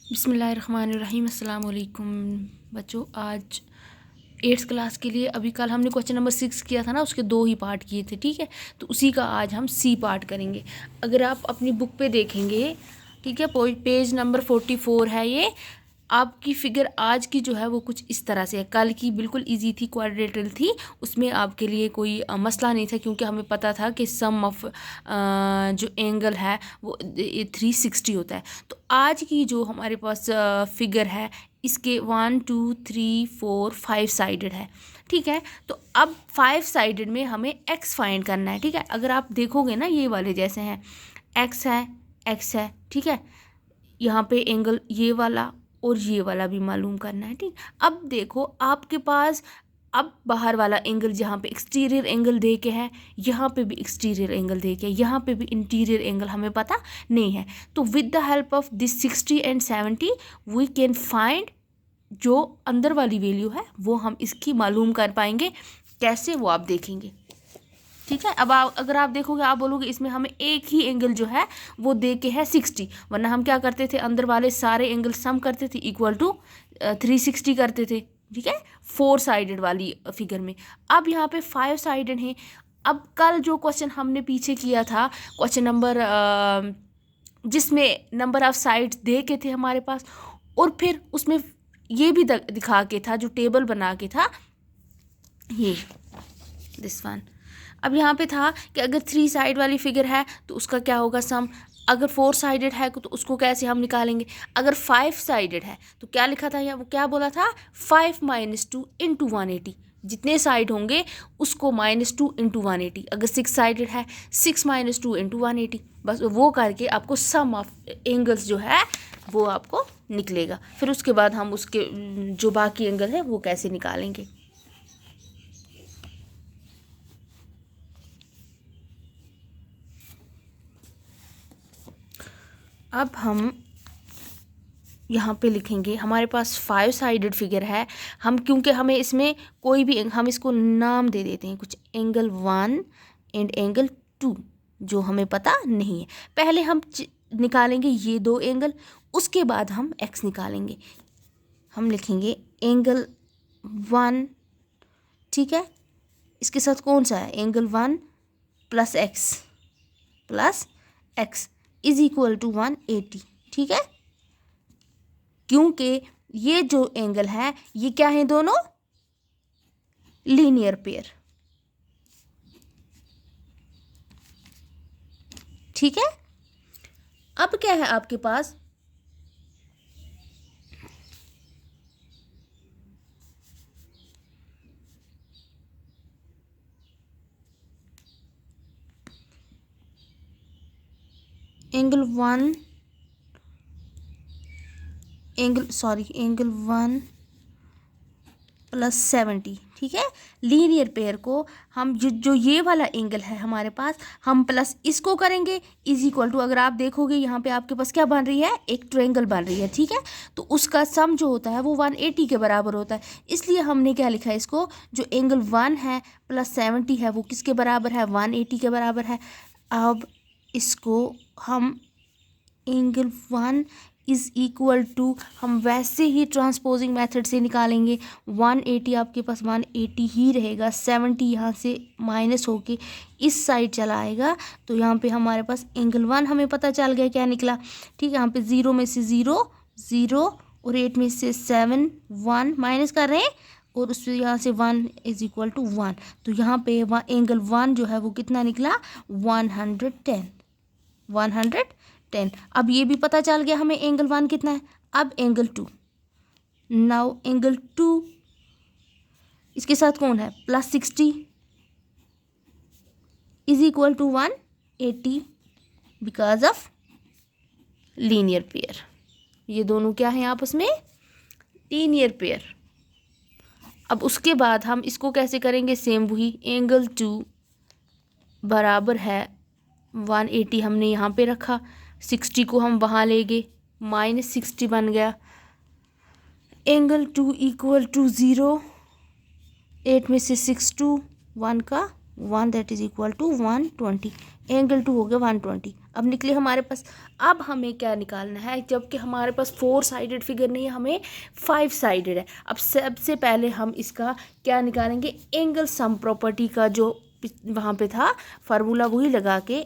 बिस्मिल्लाहिर्रहमानिर्रहीम। अस्सलाम वालेकुम बच्चों। आज 8th क्लास के लिए अभी कल हमने क्वेश्चन नंबर 6 किया था ना, उसके 2 ही पार्ट किए थे, ठीक है। तो उसी का आज हम सी पार्ट करेंगे। अगर आप अपनी बुक पे देखेंगे, ठीक है, पेज नंबर 44 है ये। आपकी फिगर आज की जो है वो कुछ इस तरह से है। कल की बिल्कुल इजी थी, क्वाड्रेटल थी, उसमें आपके लिए कोई मसला नहीं था, क्योंकि हमें पता था कि सम ऑफ जो एंगल है वो 360 होता है। तो आज की जो हमारे पास फिगर है, इसके 1 2 3 4 5 साइडेड है, ठीक है। तो अब 5 साइडेड में हमें एक्स फाइंड करना है, ठीक है। अगर आप देखोगे ना, ये वाले जैसे हैं, एक्स है, एक्स है, ठीक है। यहाँ पे एंगल ये वाला और ये वाला भी मालूम करना है, ठीक। अब देखो आपके पास, अब बाहर वाला एंगल जहाँ पे एक्सटीरियर एंगल दे के है, यहाँ पे भी एक्सटीरियर एंगल दे के है, यहाँ पे भी इंटीरियर एंगल हमें पता नहीं है। तो with the help of this 60 and 70 we can find जो अंदर वाली वैल्यू है वो हम इसकी मालूम कर पाएंगे। कैसे, वो आप देखेंगे, ठीक है। अब अगर आप देखोगे, आप बोलोगे इसमें हमें एक ही एंगल जो है वो दे के है 60, वरना हम क्या करते थे, अंदर वाले सारे एंगल सम करते थे, इक्वल टू 360 करते थे, ठीक है, 4 साइडेड वाली फिगर में। अब यहाँ पे 5 साइडेड है। अब कल जो क्वेश्चन हमने पीछे किया था, क्वेश्चन नंबर जिसमें नंबर ऑफ साइड्स दे के थे हमारे पास, और फिर उसमें ये भी दिखा के था, जो टेबल बना के था, ये दिस वन। अब यहाँ पे था कि अगर 3 साइड वाली फिगर है तो उसका क्या होगा सम, अगर 4 साइडेड है तो उसको कैसे हम निकालेंगे, अगर 5 साइडेड है तो क्या लिखा था, या वो क्या बोला था, 5 - 2 × 180, जितने साइड होंगे उसको -2 × 180। अगर 6 साइडेड है, 6 - 2 × 180। बस वो करके आपको सम ऑफ एंगल्स जो है वो आपको निकलेगा। फिर उसके बाद हम उसके जो बाकी एंगल है वो कैसे निकालेंगे। अब हम यहाँ पे लिखेंगे, हमारे पास 5 साइडेड फिगर है। हम क्योंकि हमें इसमें कोई भी हम इसको नाम दे देते हैं, कुछ एंगल 1 एंड एंगल 2 जो हमें पता नहीं है। पहले हम निकालेंगे ये 2 एंगल, उसके बाद हम एक्स निकालेंगे। हम लिखेंगे एंगल 1, ठीक है, इसके साथ कौन सा है, angle 1 + x is equal to 180, ठीक है। क्योंकि ये जो एंगल है ये क्या है, दोनों लीनियर पेयर, ठीक है। अब क्या है आपके पास, एंगल 1 + 70, ठीक है। लीनियर पेयर को हम जो ये वाला एंगल है हमारे पास, हम प्लस इसको करेंगे, इज इक्वल टू, अगर आप देखोगे यहाँ पे आपके पास क्या बन रही है, एक ट्रायंगल बन रही है, ठीक है। तो उसका सम जो होता है वो 180 के बराबर होता है। इसलिए हमने क्या लिखा है, इसको जो एंगल 1 है + 70 है वो किसके बराबर है, 180 के बराबर है। अब इसको हम एंगल 1 इज़ इक्वल टू, हम वैसे ही ट्रांसपोजिंग मेथड से निकालेंगे। 180 आपके पास 180 ही रहेगा, 70 यहाँ से माइनस होके इस साइड चला आएगा। तो यहाँ पे हमारे पास एंगल 1 हमें पता चल गया क्या निकला, ठीक है। यहाँ पे 0 में से 0 0 और 8 में से 7 1 माइनस कर रहे हैं, और उससे यहाँ से 1 इज इक्वल टू 1। तो यहाँ पे एंगल 1 जो है वो कितना निकला, 110। अब ये भी पता चल गया हमें एंगल 1 कितना है। अब एंगल 2, नाउ एंगल 2 इसके साथ कौन है, +60 is equal to 180 because of linear pair. ये दोनों क्या है आपस में, लीनियर पेयर। अब उसके बाद हम इसको कैसे करेंगे, सेम वही, एंगल 2 बराबर है 180, हमने यहाँ पे रखा, 60 को हम वहाँ ले गए, -60 बन गया। एंगल 2 इक्वल टू 0, 8 में से 6 2 1 का 1 that is equal to 120, angle 2 हो गया 120। अब निकले हमारे पास, अब हमें क्या निकालना है, जबकि हमारे पास 4 साइडेड फिगर नहीं है, हमें 5 साइडेड है। अब सबसे पहले हम इसका क्या निकालेंगे, एंगल सम प्रॉपर्टी का जो वहाँ पे था फार्मूला वही लगा के,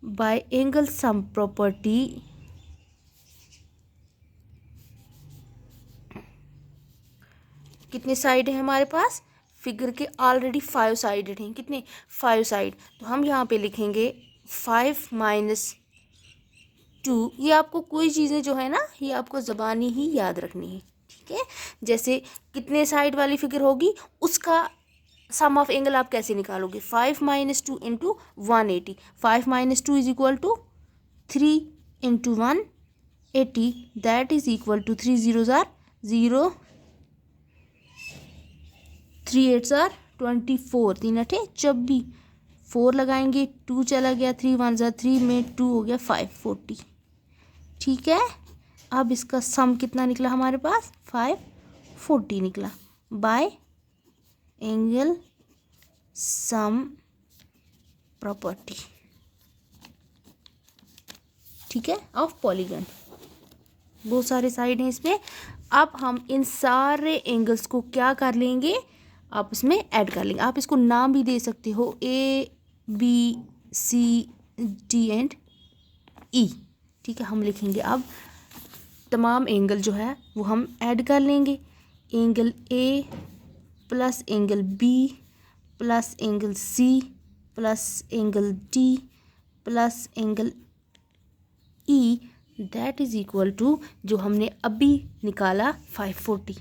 बाय एंगल सम प्रॉपर्टी कितने साइड है हमारे पास, फिगर के ऑलरेडी 5 साइडेड हैं, कितने 5 साइड। तो हम यहाँ पे लिखेंगे 5 माइनस 2। ये आपको कोई चीज़ें जो है ना, ये आपको ज़बानी ही याद रखनी है, ठीक है। जैसे कितने साइड वाली फिगर होगी उसका सम ऑफ एंगल आप कैसे निकालोगे, 5 minus 2 into 180। 5 minus 2 is equal to 3 into 180, that is equal to 3 zeros are 0, 3 8 are 24, 3 8 24, 4 लगाएंगे 2 चला गया, 3 1 ज़ा 3 में 2 हो गया 540, ठीक है। अब इसका सम कितना निकला हमारे पास, 540 निकला बाय एंगल सम प्रॉपर्टी, ठीक है, ऑफ पॉलीगन। बहुत सारे साइड हैं इसमें। अब हम इन सारे एंगल्स को क्या कर लेंगे, आप इसमें ऐड कर लेंगे। आप इसको नाम भी दे सकते हो, ABCD एंड E, ठीक है। हम लिखेंगे अब तमाम एंगल जो है वो हम ऐड कर लेंगे, angle A plus angle B plus angle C plus angle D plus angle E, that is equal to जो हमने अभी निकाला 540।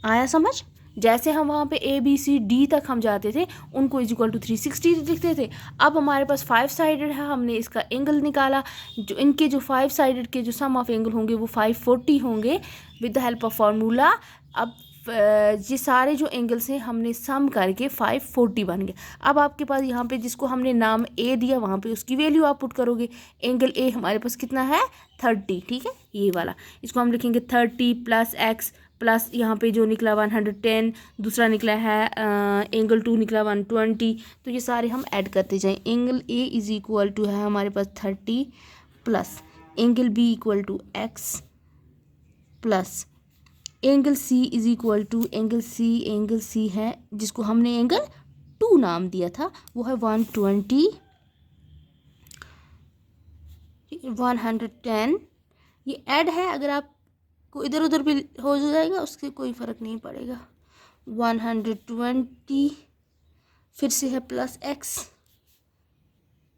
आया समझ। जैसे हम वहाँ पे ABCD तक हम जाते थे, उनको इज इक्वल टू 360 लिखते थे। अब हमारे पास 5 साइडेड है, हमने इसका एंगल निकाला, जो इनके जो 5 साइडेड के जो सम ऑफ एंगल होंगे वो 540 होंगे with the help of formula. अब ये सारे जो एंगल्स हैं हमने सम करके 540 बन गए। अब आपके पास यहाँ पे जिसको हमने नाम A दिया वहाँ पे उसकी वैल्यू आप पुट करोगे। एंगल A हमारे पास कितना है 30, ठीक है, ये वाला। इसको हम लिखेंगे 30 प्लस x प्लस यहाँ पे जो निकला 110, दूसरा निकला है एंगल 2 निकला 120। तो ये सारे हम ऐड करते जाएं। Angle A is equal to है हमारे पास 30 plus angle B equal to x plus angle C is equal to angle C है जिसको हमने एंगल 2 नाम दिया था, वो है 120, 110। ये ऐड है, अगर आपको इधर उधर भी हो जाएगा उससे कोई फ़र्क नहीं पड़ेगा। 120 फिर से है प्लस x,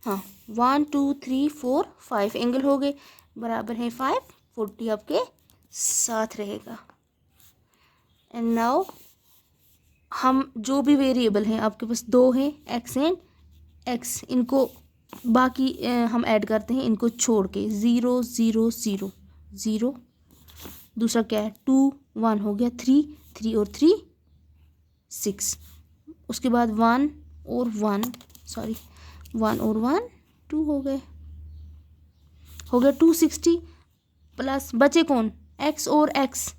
हाँ 1 2 3 4 5 एंगल हो गए, बराबर है 540 आपके साथ रहेगा। एंड नाउ हम जो भी वेरिएबल हैं आपके पास 2 हैं, x एंड x, इनको बाकी हम ऐड करते हैं इनको छोड़ के। 0 0 0 0, दूसरा क्या है 2 1 हो गया, 3 3 और 3 6, उसके बाद 1 और 1 2 हो गए 260 प्लस बचे कौन x और x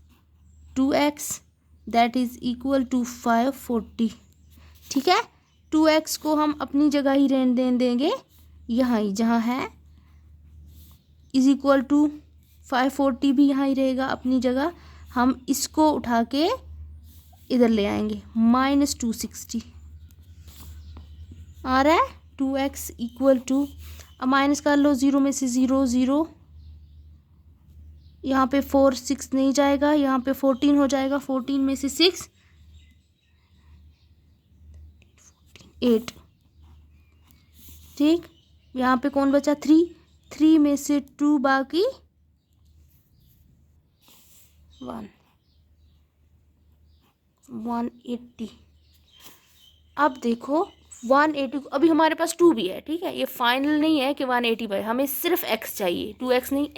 2x, that is equal to 540, ठीक है। 2x को हम अपनी जगह ही रहने देंगे, यहाँ ही जहाँ है, इज इक्वल टू 540 भी यहाँ ही रहेगा अपनी जगह। हम इसको उठा के इधर ले आएंगे, माइनस 260 आ रहा है। 2x इक्वल टू, अब माइनस कर लो, 0 में से 0 0, यहाँ पे 4 6 नहीं जाएगा, यहाँ पे 14 हो जाएगा, 14 में से 6 8, ठीक। यहाँ पे कौन बचा 3, 3 में से 2 बाकी 180। अब देखो 180, अभी हमारे पास 2 भी है, ठीक है, ये फाइनल नहीं है कि 180 बाई, हमें सिर्फ x चाहिए, 2x नहीं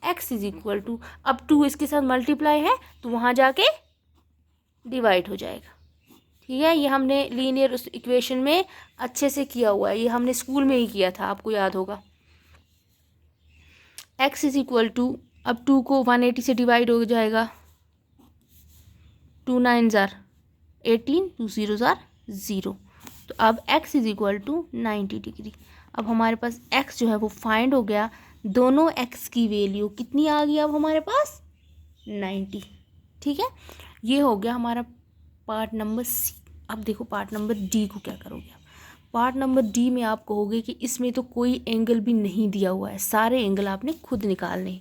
x इज इक्वल टू, अब 2 इसके साथ मल्टीप्लाई है तो वहाँ जाके डिवाइड हो जाएगा, ठीक है। ये हमने लीनियर उस इक्वेशन में अच्छे से किया हुआ है, ये हमने स्कूल में ही किया था, आपको याद होगा। x इज इक्वल टू, अब 2 को 180 से डिवाइड हो जाएगा, 2 9 ज़ार 18, 2 0 ज़ार 0। तो अब x is equal to 90 degree. अब हमारे पास x जो है वो फाइंड हो गया। दोनों x की वैल्यू कितनी आ गई अब हमारे पास? 90। ठीक है, ये हो गया हमारा पार्ट नंबर सी। अब देखो पार्ट नंबर डी को क्या करोगे। पार्ट नंबर डी में आप कहोगे कि इसमें तो कोई एंगल भी नहीं दिया हुआ है, सारे एंगल आपने खुद निकालने।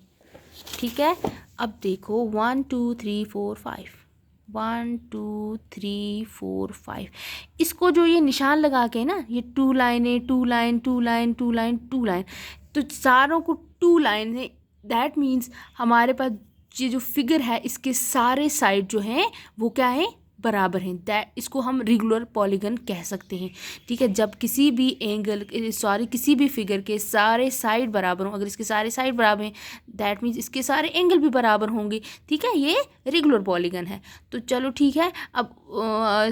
ठीक है, अब देखो 1 2 3 4 5, 1 2 3 4 5, इसको जो ये निशान लगा के ना, ये 2 लाइन है, 2 लाइन 2 लाइन 2 लाइन 2 लाइन, तो सारों को 2 लाइन है। दैट मीन्स हमारे पास ये जो फिगर है इसके सारे साइड जो हैं वो क्या है? बराबर हैं। दैट इसको हम रेगुलर पॉलीगन कह सकते हैं। ठीक है, जब किसी भी एंगल किसी भी फिगर के सारे साइड बराबर हों, अगर इसके सारे साइड बराबर हैं दैट मीन्स इसके सारे एंगल भी बराबर होंगे। ठीक है, ये रेगुलर पॉलीगन है। तो चलो ठीक है, अब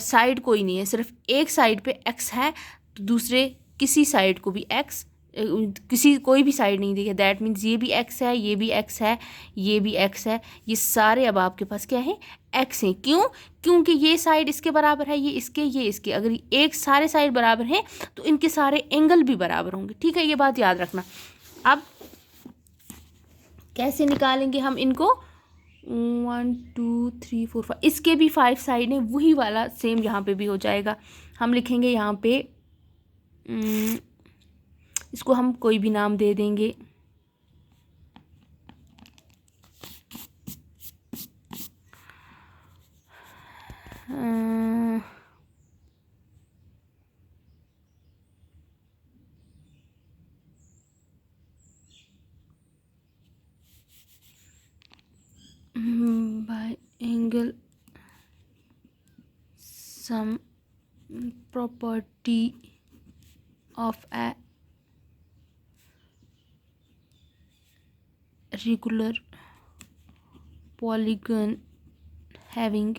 साइड कोई नहीं है, सिर्फ एक साइड पे एक्स है, तो दूसरे किसी साइड को भी एक्स, किसी कोई भी साइड नहीं दिखे। दैट मीन्स ये भी एक्स है, ये भी एक्स है, ये भी एक्स है, ये सारे अब आपके पास क्या है? एक्स हैं। क्यों? क्योंकि ये साइड इसके बराबर है, ये इसके। अगर एक सारे साइड बराबर हैं तो इनके सारे एंगल भी बराबर होंगे। ठीक है, ये बात याद रखना। अब कैसे निकालेंगे हम इनको? 1 2 3 4 5, इसके भी 5 साइड हैं, वही वाला सेम यहाँ पे भी हो जाएगा। हम लिखेंगे यहाँ पे इसको हम कोई भी नाम दे देंगे। By angle sum property of a regular polygon having,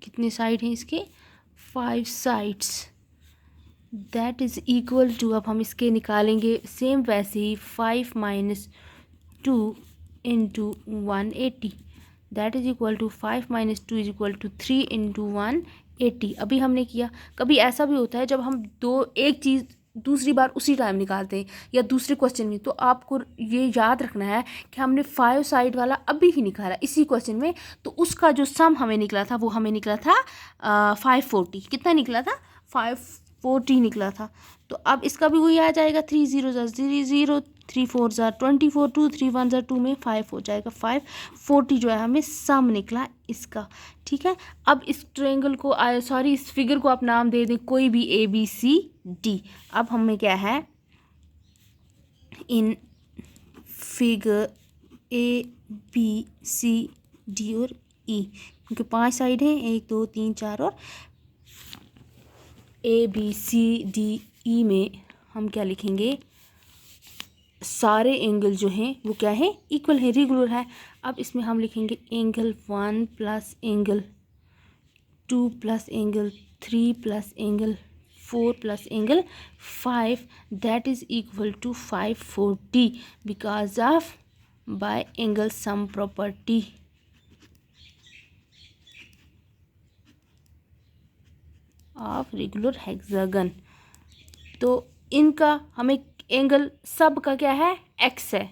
कितने साइड हैं इसके? 5 sides. That is equal to, अब हम इसके निकालेंगे सेम वैसे ही, 5 minus 2 into 180। That is equal to 5 minus 2 is equal to 3 into 180। अभी हमने किया। कभी ऐसा भी होता है जब हम एक चीज़ दूसरी बार उसी टाइम निकालते हैं या दूसरे क्वेश्चन में, तो आपको ये याद रखना है कि हमने 5 साइड वाला अभी ही निकाला इसी क्वेश्चन में, तो उसका जो सम हमें निकला था वो हमें निकला था 540। कितना निकला था? 540 निकला था। तो अब इसका भी वही आ जाएगा, 3 0 0, 3 4 24, 2 3 1 2 में 5 हो जाएगा। 540 जो है हमें सम निकला इसका। ठीक है, अब इस ट्रायंगल को इस फिगर को आप नाम दे दें कोई भी, ABCD। अब हमें क्या है? इन फिगर ABCD और E, क्योंकि 5 साइड हैं, 1 2 3 4, और ABCDE में हम क्या लिखेंगे? सारे एंगल जो हैं वो क्या है? इक्वल है, रेगुलर है। अब इसमें हम लिखेंगे angle 1 plus angle 2 plus angle 3 plus angle 4 plus angle 5, that is equal to 540 because of by angle sum property of regular hexagon. तो इनका हमें एंगल सब का क्या है? एक्स है।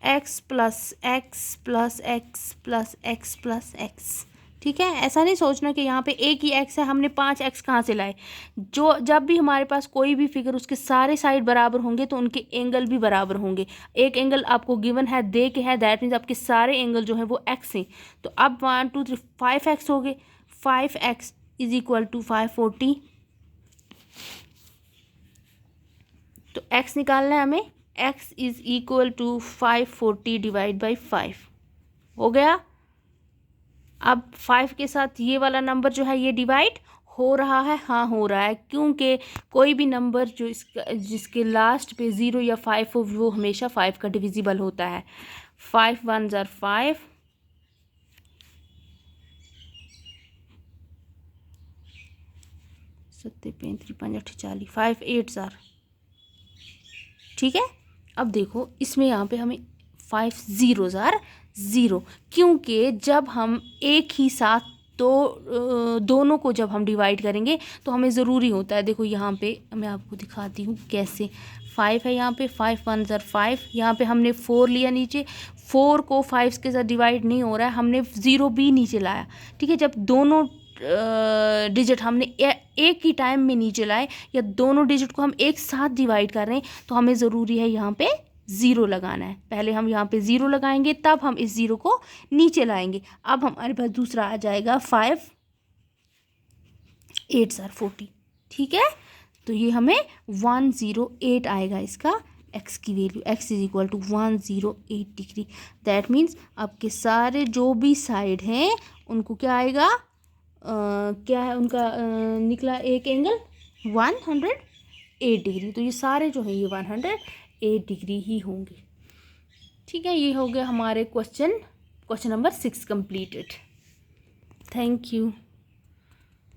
X plus x plus x plus x plus x. ठीक है, ऐसा नहीं सोचना कि यहाँ पे एक ही एक्स है, हमने 5 एक्स कहाँ से लाए। जब भी हमारे पास कोई भी फिगर उसके सारे साइड बराबर होंगे तो उनके एंगल भी बराबर होंगे। एक एंगल आपको गिवन है, दे के है, दैट मीन्स आपके सारे एंगल जो है वो एक्स हैं। तो अब 1 2 3 5 एक्स हो गए। 5 एक्स इज इक्वल टू 540। तो x निकालना है हमें। x is equal to 540 divide by 5 हो गया। अब 5 के साथ ये वाला नंबर जो है ये डिवाइड हो रहा है। हाँ, हो रहा है, क्योंकि कोई भी नंबर जो जिसके लास्ट पे 0 या 5 हो वो हमेशा 5 का डिविजिबल होता है। 5 1 ज़ार 5, 7 35 5 40, 5 8 ज़ार। ठीक है, अब देखो इसमें यहाँ पे हमें 5 0 ज़ार 0, क्योंकि जब हम एक ही साथ दोनों को जब हम डिवाइड करेंगे तो हमें ज़रूरी होता है, देखो यहाँ पे मैं आपको दिखाती हूँ कैसे। 5 है यहाँ पे, 5 1 ज़र 5, यहाँ पे हमने 4 लिया नीचे, 4 को 5 के साथ डिवाइड नहीं हो रहा है, हमने 0 भी नीचे लाया, ठीक है। जब दोनों डिजिट हमने एक ही टाइम में नीचे लाए या दोनों डिजिट को हम एक साथ डिवाइड कर रहे हैं तो हमें ज़रूरी है यहाँ पे 0 लगाना है। पहले हम यहाँ पे 0 लगाएंगे, तब हम इस 0 को नीचे लाएंगे। अब हमारे पास दूसरा आ जाएगा 5 8 ज़र 40, ठीक है। तो ये हमें 108 आएगा इसका x की value, x is equal to 108 degree. That means आपके सारे जो भी साइड हैं उनको क्या आएगा, क्या है उनका निकला एक एंगल 108 डिग्री। तो ये सारे जो हैं ये 108 डिग्री ही होंगे, ठीक है। ये हो गया हमारे question number 6 completed. Thank you.